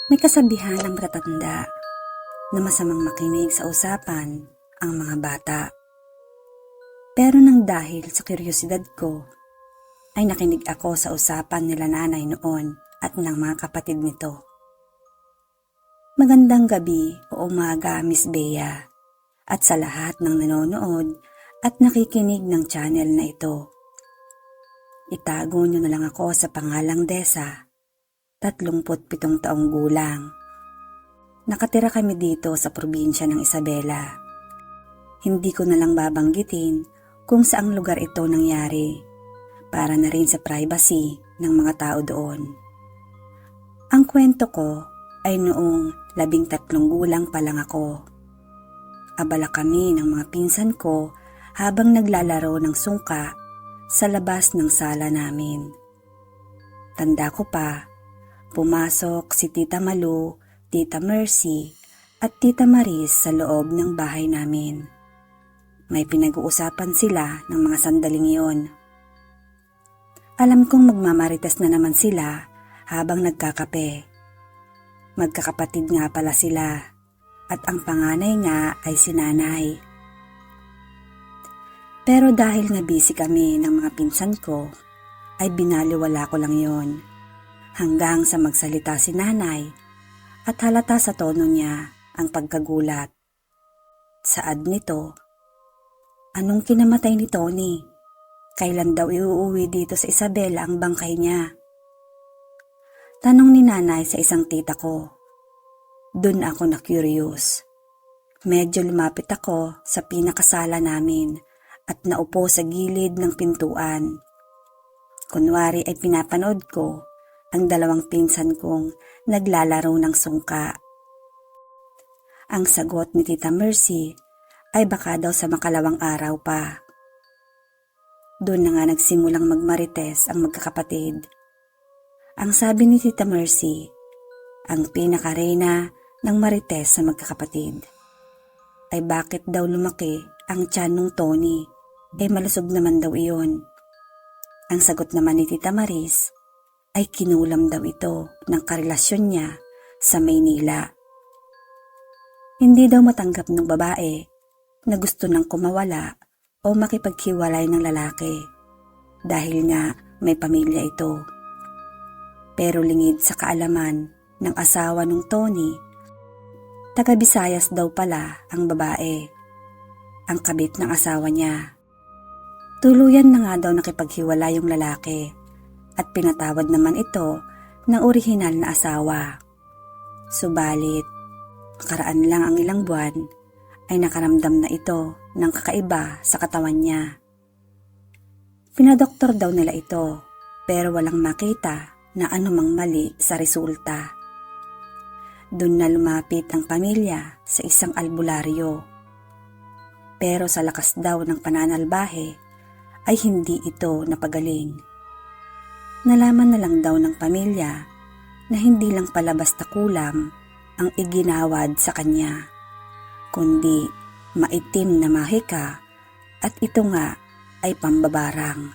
May kasabihan ang matatanda na masamang makinig sa usapan ang mga bata. Pero nang dahil sa kuryosidad ko, ay nakinig ako sa usapan nila nanay noon at ng mga kapatid nito. Magandang gabi o umaga, Miss Bea, at sa lahat ng nanonood at nakikinig ng channel na ito. Itago niyo na lang ako sa pangalang Desa, 37 taong gulang. Nakatira kami dito sa probinsya ng Isabela. Hindi ko na lang babanggitin kung saang lugar ito nangyari para na rin sa privacy ng mga tao doon. Ang kwento ko ay noong 13 gulang pa lang ako. Abala kami ng mga pinsan ko habang naglalaro ng sungka sa labas ng sala namin. Tanda ko pa, pumasok si Tita Malu, Tita Mercy at Tita Maris sa loob ng bahay namin. May pinag-uusapan sila ng mga sandaling iyon. Alam kong magmamarites na naman sila habang nagkakape. Magkakapatid nga pala sila at ang panganay nga ay si nanay. Pero dahil nga busy kami ng mga pinsan ko, ay binaliwala ko lang yon. Hanggang sa magsalita si nanay at halata sa tono niya ang pagkagulat. Saad nito, anong kinamatay ni Tony? Kailan daw iuuwi dito sa Isabela ang bangkay niya? Tanong ni nanay sa isang tita ko. Doon ako na-curious. Medyo lumapit ako sa pinakasala namin at naupo sa gilid ng pintuan. Kunwari ay pinapanood ko ang dalawang pinsan kong naglalaro ng sungka. Ang sagot ni Tita Mercy ay baka daw sa makalawang araw pa. Doon na nga nagsimulang magmarites ang magkakapatid. Ang sabi ni Tita Mercy, ang pinakareyna ng marites sa magkakapatid ay bakit daw lumaki ang tiyan nung Tony, malusog naman daw iyon. Ang sagot naman ni Tita Maris ay kinulam daw ito ng karelasyon niya sa Maynila. Hindi daw matanggap ng babae na gusto nang kumawala o makipaghiwalay ng lalaki dahil nga may pamilya ito. Pero lingid sa kaalaman ng asawa ng Tony, taga Visayas daw pala ang babae, ang kabit ng asawa niya. Tuluyan na nga daw nakipaghiwalay yung lalaki at pinatawad naman ito ng orihinal na asawa. Subalit, makaraan lang ang ilang buwan ay nakaramdam na ito ng kakaiba sa katawan niya. Pinadoktor daw nila ito pero walang makita na anumang mali sa resulta. Doon na lumapit ang pamilya sa isang albularyo. Pero sa lakas daw ng pananalbahe ay hindi ito napagaling. Nalaman na lang daw ng pamilya na hindi lang pala basta kulam ang iginawad sa kanya, kundi maitim na mahika at ito nga ay pambabarang.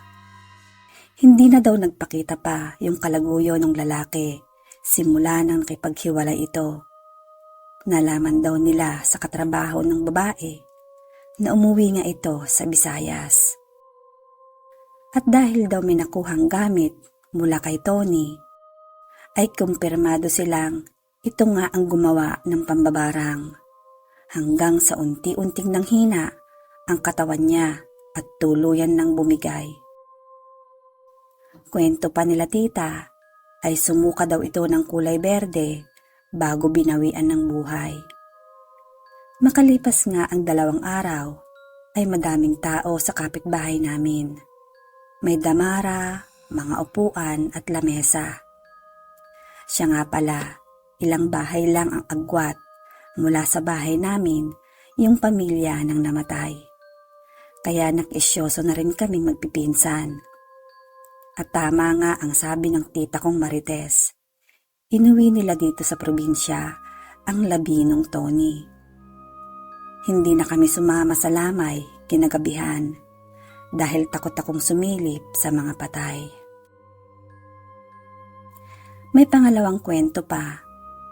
Hindi na daw nagpakita pa yung kalaguyo ng lalaki simula nang nakipaghiwalay ito. Nalaman daw nila sa katrabaho ng babae na umuwi nga ito sa Visayas. At dahil daw may nakuhang gamit mula kay Tony, ay kumpirmado silang ito nga ang gumawa ng pambabarang. Hanggang sa unti-unting nanghina ang katawan niya at tuluyan ng bumigay. Kwento pa nila tita ay sumuka daw ito ng kulay berde bago binawian ng buhay. Makalipas nga ang 2 araw ay madaming tao sa kapitbahay namin. May damara, mga upuan at lamesa. Siya nga pala, ilang bahay lang ang agwat mula sa bahay namin yung pamilya ng namatay. Kaya nakisyoso na rin kaming magpipinsan. At tama nga ang sabi ng tita kong Marites. Inuwi nila dito sa probinsya ang labi ng Tony. Hindi na kami sumama sa lamay kinagabihan dahil takot akong sumilip sa mga patay. May pangalawang kwento pa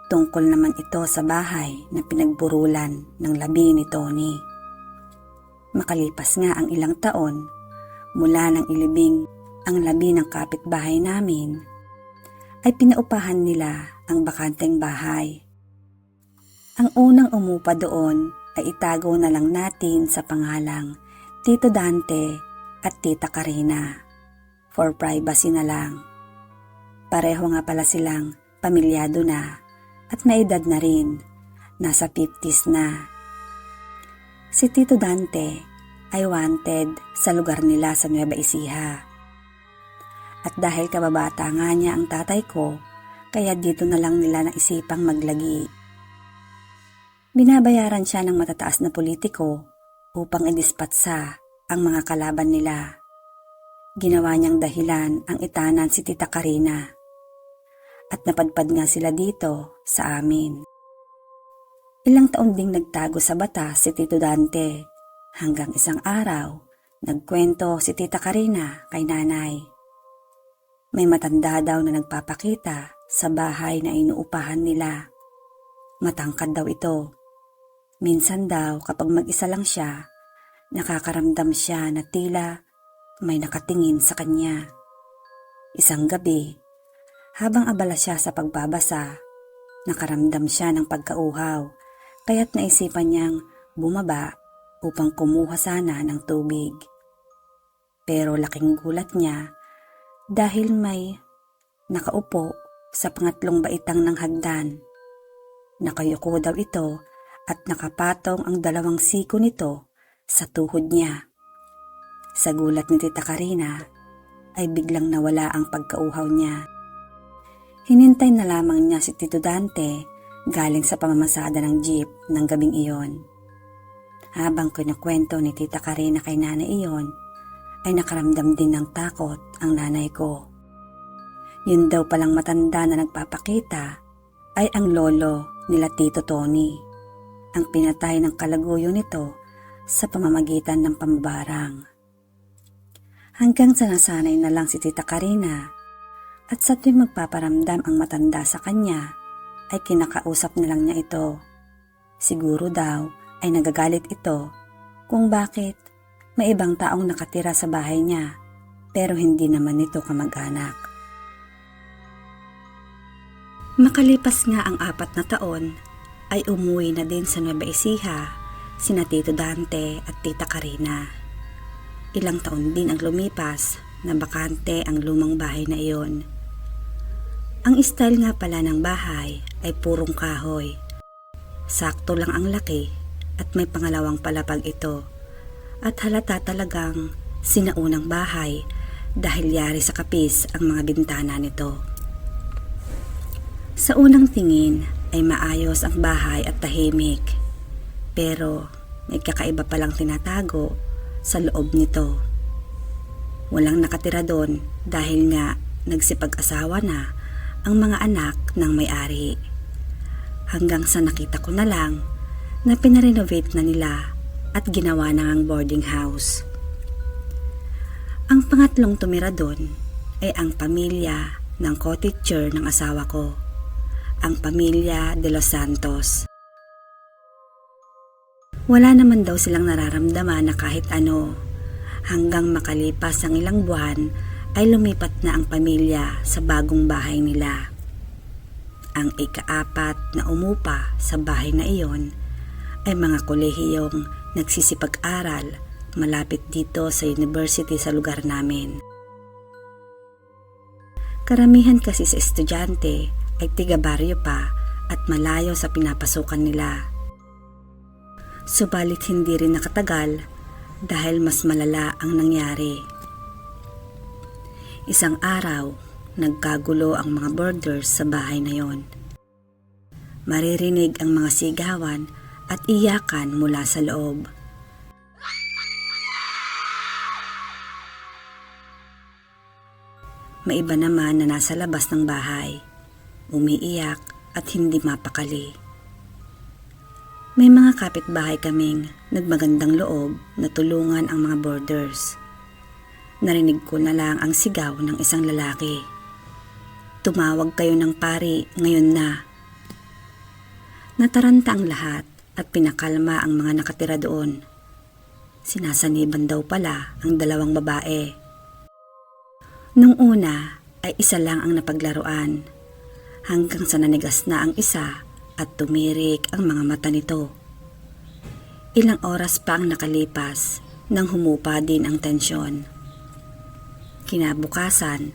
Tungkol naman ito sa bahay na pinagburulan ng labi ni Tony. Makalipas nga ang ilang taon, mula nang ilibing ang labi ng kapitbahay namin, ay pinaupahan nila ang bakanteng bahay. Ang unang umupa doon ay itago na lang natin sa pangalang Tito Dante at Tita Karina, for privacy na lang. Pareho nga pala silang pamilyado na at may edad na rin, nasa 50s na. Si Tito Dante ay wanted sa lugar nila sa Nueva Ecija. At dahil kababata nga niya ang tatay ko, kaya dito na lang nila naisipang maglagi. Binabayaran siya ng matataas na politiko upang idispatsa ang mga kalaban nila. Ginawa niyang dahilan ang itanan si Tita Karina. At napadpad nga sila dito sa amin. Ilang taon ding nagtago sa batas si Tito Dante hanggang isang araw nagkwento si Tita Karina kay nanay. May matanda daw na nagpapakita sa bahay na inuupahan nila. Matangkad daw ito. Minsan daw kapag mag-isa lang siya, nakakaramdam siya na tila may nakatingin sa kanya. Isang gabi, habang abala siya sa pagbabasa, nakaramdam siya ng pagkauhaw, kaya't naisipan niyang bumaba upang kumuha sana ng tubig. Pero laking gulat niya dahil may nakaupo sa pangatlong baitang ng hagdan. Nakayuko daw ito at nakapatong ang dalawang siko nito sa tuhod niya. Sa gulat ni Tita Karina ay biglang nawala ang pagkauhaw niya. Hinintay na lamang niya si Tito Dante galing sa pamamasada ng jeep ng gabing iyon. Habang kinakwento ni Tita Karina kay nanay iyon, ay nakaramdam din ng takot ang nanay ko. Yun daw palang matanda na nagpapakita ay ang lolo nila Tito Tony, ang pinatay ng kalaguyo nito sa pamamagitan ng pambarang. Hanggang sa nasanay na lang si Tita Karina at sa tuwing magpaparamdam ang matanda sa kanya ay kinakausap na lang niya ito. Siguro daw ay nagagalit ito kung bakit may ibang taong nakatira sa bahay niya pero hindi naman ito kamag-anak. Makalipas nga ang 4 na taon ay umuwi na din sa Nueva Ecija sina Tito Dante at Tita Karina. Ilang taon din ang lumipas na bakante ang lumang bahay na iyon. Ang style nga pala ng bahay ay purong kahoy. Sakto lang ang laki at may pangalawang palapag ito. At halata talagang sinaunang bahay dahil yari sa kapis ang mga bintana nito. Sa unang tingin ay maayos ang bahay at tahimik. Pero may kakaiba palang tinatago sa loob nito. Walang nakatira doon dahil nga nagsipag-asawa na ang mga anak ng may-ari. Hanggang sa nakita ko na lang na pinarenovate na nila at ginawa na ang boarding house. Ang pangatlong tumira doon ay ang pamilya ng cottager ng asawa ko, ang pamilya de Los Santos. Wala naman daw silang nararamdaman na kahit ano, hanggang makalipas ang ilang buwan ay lumipat na ang pamilya sa bagong bahay nila. Ang ika-4 na umupa sa bahay na iyon ay mga kolehiyong nagsisipag-aral malapit dito sa university sa lugar namin. Karamihan kasi sa estudyante ay tiga-baryo pa at malayo sa pinapasukan nila. Subalit hindi rin nakatagal dahil mas malala ang nangyari. Isang araw, nagkagulo ang mga boarders sa bahay na yon. Maririnig ang mga sigawan at iyakan mula sa loob. May iba naman na nasa labas ng bahay, umiiyak at hindi mapakali. May mga kapitbahay kaming nagmagandang loob na tulungan ang mga boarders. Narinig ko na lang ang sigaw ng isang lalaki. "Tumawag kayo ng pari ngayon na." Nataranta ang lahat at pinakalma ang mga nakatira doon. Sinasaniban daw pala ang dalawang babae. Nung una ay isa lang ang napaglaruan, hanggang sa nanigas na ang isa at tumirik ang mga mata nito. Ilang oras pa ang nakalipas nang humupa din ang tensyon. Kinabukasan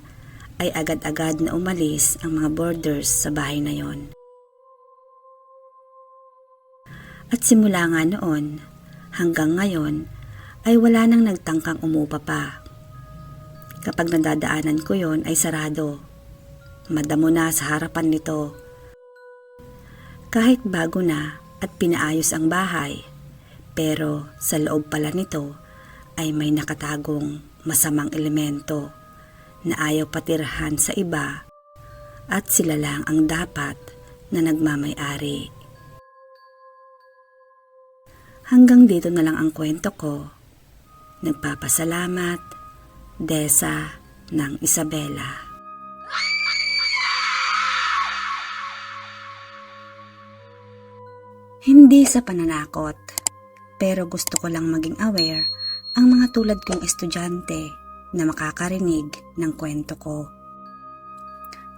ay agad-agad na umalis ang mga boarders sa bahay na yon. At simula nga noon hanggang ngayon ay wala nang nagtangkang umupa pa. Kapag nadadaanan ko yon ay sarado. Madamo na sa harapan nito. Kahit bago na at pinaayos ang bahay, pero sa loob pala nito ay may nakatagong masamang elemento na ayaw patirahan sa iba at sila lang ang dapat na nagmamay-ari. Hanggang dito na lang ang kwento ko. Nagpapasalamat, Desa ng Isabela. Hindi sa pananakot, pero gusto ko lang maging aware ang mga tulad kong estudyante na makakarinig ng kwento ko.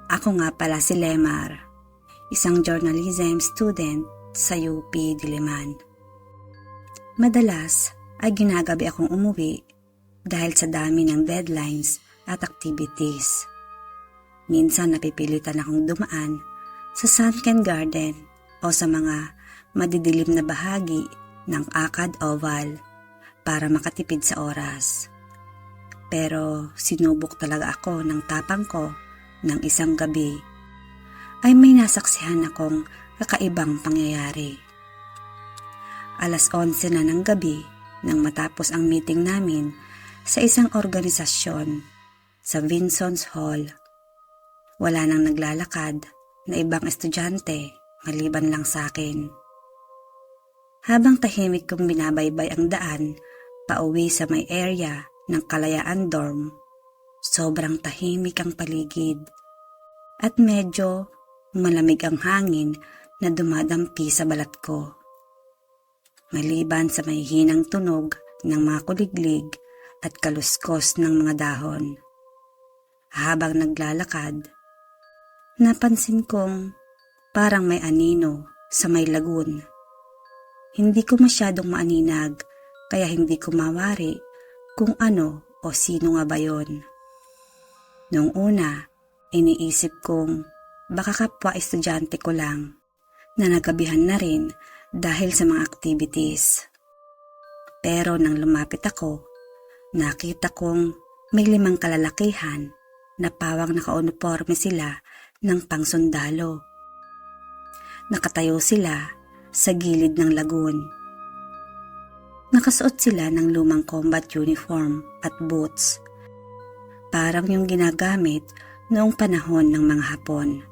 Ako nga pala si Lemar, isang journalism student sa UP Diliman. Madalas ay ginagabi akong umuwi dahil sa dami ng deadlines at activities. Minsan napipilitan akong dumaan sa sunken garden o sa mga madidilim na bahagi ng Akad Oval para makatipid sa oras. Pero sinubok talaga ako ng tapang ko ng isang gabi ay may nasaksihan akong kakaibang pangyayari. Alas 11 na ng gabi nang matapos ang meeting namin sa isang organisasyon sa Vinson's Hall. Wala nang naglalakad na ibang estudyante maliban lang sa akin. Habang tahimik kong binabaybay ang daan pauwi sa may area ng Kalayaan Dorm, sobrang tahimik ang paligid at medyo malamig ang hangin na dumadampi sa balat ko. Maliban sa may hinang tunog ng mga kuliglig at kaluskos ng mga dahon. Habang naglalakad, napansin kong parang may anino sa may lagoon. Hindi ko masyadong maaninag kaya hindi ko mawari kung ano o sino nga ba yon. Noong una, iniisip kong baka kapwa estudyante ko lang na nagabihan na rin dahil sa mga activities. Pero nang lumapit ako, nakita kong may 5 kalalakihan na pawang nakauniporme sila ng pangsundalo. Nakatayo sila sa gilid ng lagoon. Nakasuot sila ng lumang combat uniform at boots. Parang yung ginagamit noong panahon ng mga Hapon.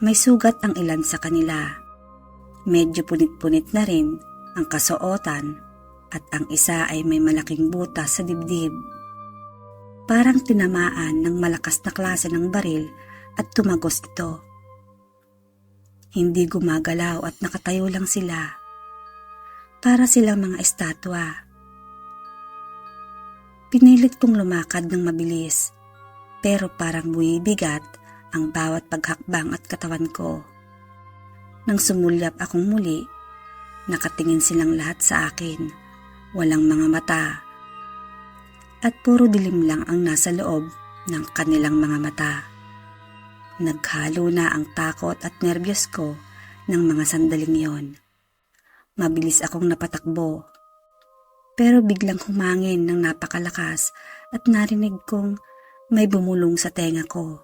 May sugat ang ilan sa kanila. Medyo punit-punit na rin ang kasuotan at ang isa ay may malaking butas sa dibdib. Parang tinamaan ng malakas na klase ng baril at tumagos ito. Hindi gumagalaw at nakatayo lang sila. Para silang mga estatwa. Pinilit kong lumakad ng mabilis, pero parang bumibigat ang bawat paghakbang at katawan ko. Nang sumulyap akong muli, nakatingin silang lahat sa akin, walang mga mata. At puro dilim lang ang nasa loob ng kanilang mga mata. Naghalo na ang takot at nerbiyos ko ng mga sandaling yon. Mabilis akong napatakbo. Pero biglang humangin ng napakalakas at narinig kong may bumulong sa tenga ko.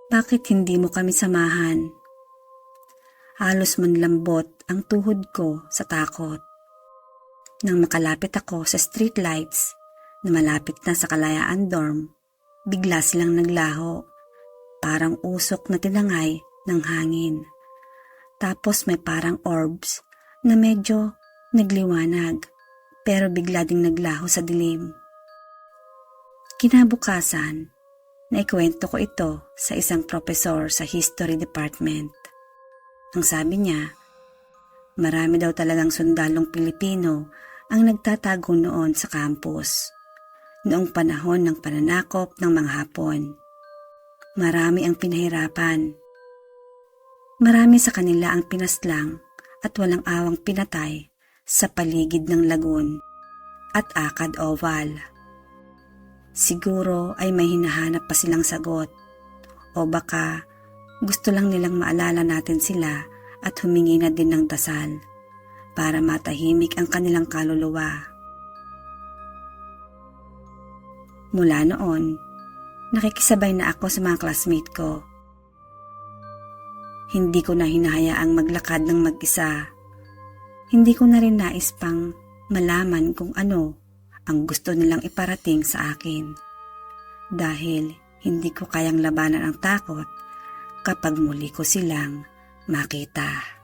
Bakit hindi mo kami samahan? Halos manlambot ang tuhod ko sa takot. Nang makalapit ako sa street lights na malapit na sa Kalayaan Dorm, bigla silang naglaho, parang usok na tinangay ng hangin. Tapos may parang orbs na medyo nagliwanag, pero bigla ding naglaho sa dilim. Kinabukasan, naikwento ko ito sa isang profesor sa history department. Ang sabi niya, marami daw talagang sundalong Pilipino ang nagtatago noon sa campus, noong panahon ng pananakop ng mga Hapon. Marami ang pinahirapan. Marami sa kanila ang pinaslang at walang awang pinatay sa paligid ng lagun at Akad Oval. Siguro ay may hinahanap pa silang sagot o baka gusto lang nilang maalala natin sila at humingi na din ng dasal para matahimik ang kanilang kaluluwa. Mula noon, nakikisabay na ako sa mga classmate ko. Hindi ko na hinahayaang maglakad ng mag-isa. Hindi ko na rin nais pang malaman kung ano ang gusto nilang iparating sa akin. Dahil hindi ko kayang labanan ang takot kapag muli ko silang makita.